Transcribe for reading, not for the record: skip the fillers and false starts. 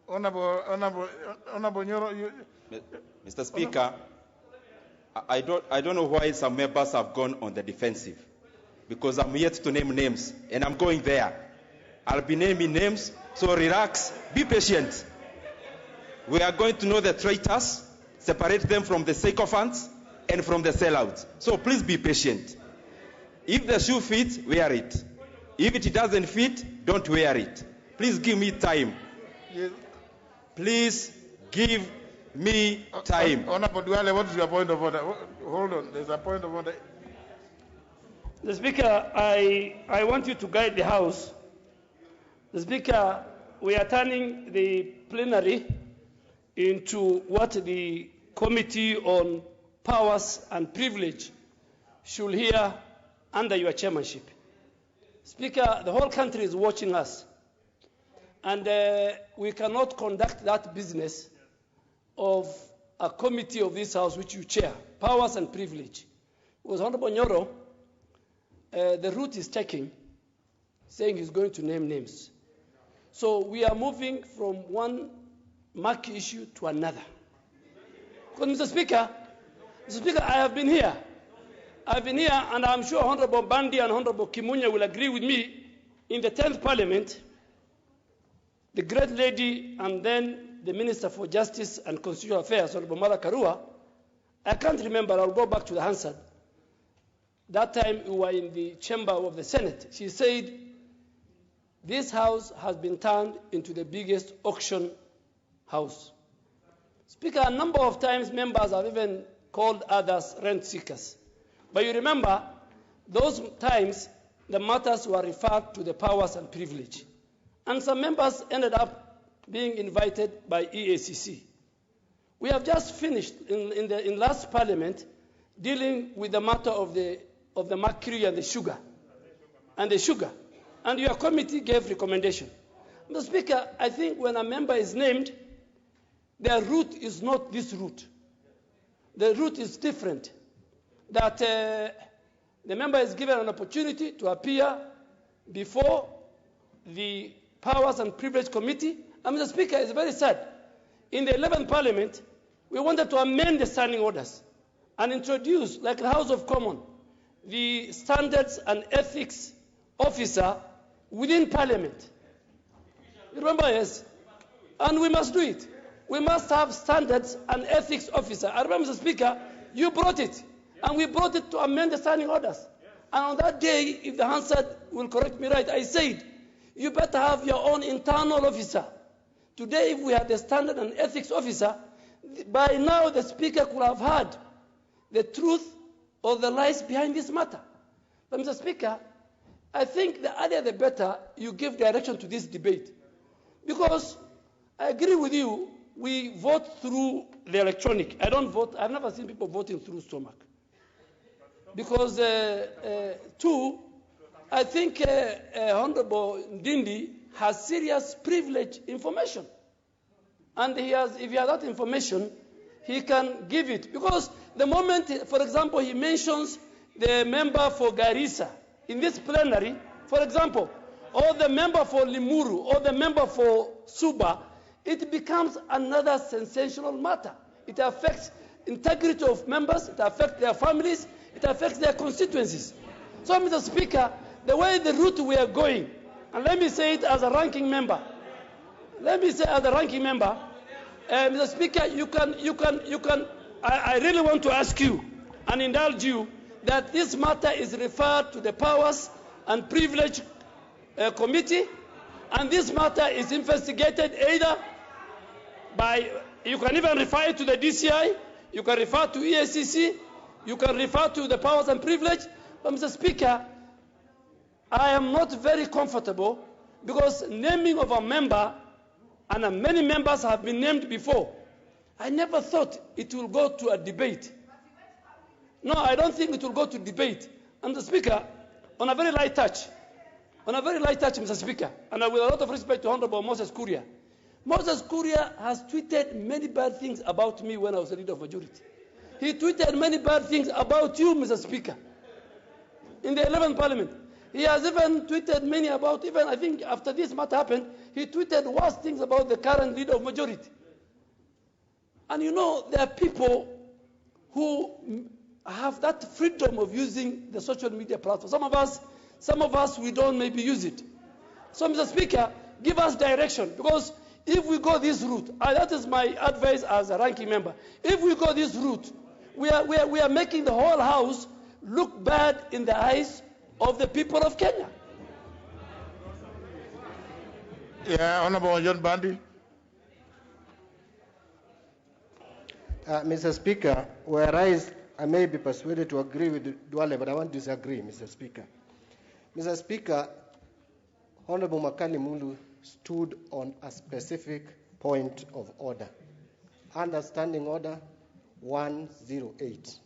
Honorable NYORO, Mr. Speaker, I don't know why some members have gone on the defensive, because I'm yet to name names, and I'm going there. I'll be naming names, so relax, be patient. We are going to know the traitors, separate them from the sycophants and from the sellouts. So please be patient. If the shoe fits, wear it. If it doesn't fit, don't wear it. Please give me time. yes. Please give me time. Honorable Duale, what is your point of order? Hold on, there's a point of order. The Speaker, I want you to guide the House. The Speaker, we are turning the plenary into what the Committee on Powers and Privilege should hear under your chairmanship. Speaker, the whole country is watching us, and we cannot conduct that business of a committee of this House which you chair, Powers and Privilege. Because Honorable NYORO, the route is taking, saying he's going to name names. So we are moving from one marquee issue to another. Because Mr. Speaker, I have been here. And I'm sure Honorable Bandi and Honorable Kimunya will agree with me. In the 10th Parliament, the great lady and then the Minister for Justice and Constitutional Affairs, Honorable Mara Karua, I can't remember, I'll go back to the Hansard. That time we were in the chamber of the Senate. She said, this house has been turned into the biggest auction house. Speaker, a number of times members have even called others rent seekers. But you remember, those times the matters were referred to the Powers and Privilege. And some members ended up being invited by EACC. We have just finished in last Parliament dealing with the matter of the mercury and the sugar. And your committee gave recommendation. Mr. Speaker, I think when a member is named, their route is not this route. The route is different. That the member is given an opportunity to appear before the Powers and Privilege Committee. And Mr. Speaker, it's very sad. In the 11th Parliament, we wanted to amend the standing orders and introduce, like the House of Commons, the Standards and Ethics Officer within Parliament. You remember, yes? And we must do it. We must have Standards and Ethics Officer. I remember, Mr. Speaker, you brought it. And we brought it to amend the standing orders. And on that day, if the Hansard will correct me right, I said, you better have your own internal officer. Today, if we had the Standard and Ethics Officer, by now the Speaker could have heard the truth or the lies behind this matter. But Mr. Speaker, I think the earlier the better you give direction to this debate. Because I agree with you, we vote through the electronic. I don't vote, I've never seen people voting through stomach. Because, two, I think Honorable NDINDI has serious privileged information. And if he has that information, he can give it. Because the moment, for example, he mentions the member for Garissa in this plenary, for example, or the member for Limuru, or the member for Suba, it becomes another sensational matter. It affects integrity of members, it affects their families, it affects their constituencies. So, Mr. Speaker, the way the route we are going, and let me say it as a ranking member, Mr. Speaker, I really want to ask you and indulge you that this matter is referred to the Powers and Privilege Committee, and this matter is investigated either by, you can even refer it to the DCI, you can refer to EACC, you can refer to the Powers and Privilege. But Mr. Speaker, I am not very comfortable because naming of a member, and many members have been named before, I never thought it will go to a debate. No, I don't think it will go to debate. And the Speaker, on a very light touch, Mr. Speaker, and with a lot of respect to Honorable Moses Kuria. Moses Kuria has tweeted many bad things about me when I was a leader of majority. He tweeted many bad things about you, Mr. Speaker, in the 11th Parliament. He has even tweeted many about, even I think after this matter happened, he tweeted worse things about the current leader of majority. And you know, there are people who have that freedom of using the social media platform. Some of us, we don't maybe use it. So, Mr. Speaker, give us direction, because if we go this route, and that is my advice as a ranking member, if we go this route, we are making the whole House look bad in the eyes of the people of Kenya. Yeah, Honorable John Bandi. Mr. Speaker, whereas I may be persuaded to agree with Duale, but I want to disagree, Mr. Speaker. Mr. Speaker, Honorable Makani Mulu stood on a specific point of order. Understanding Order 108.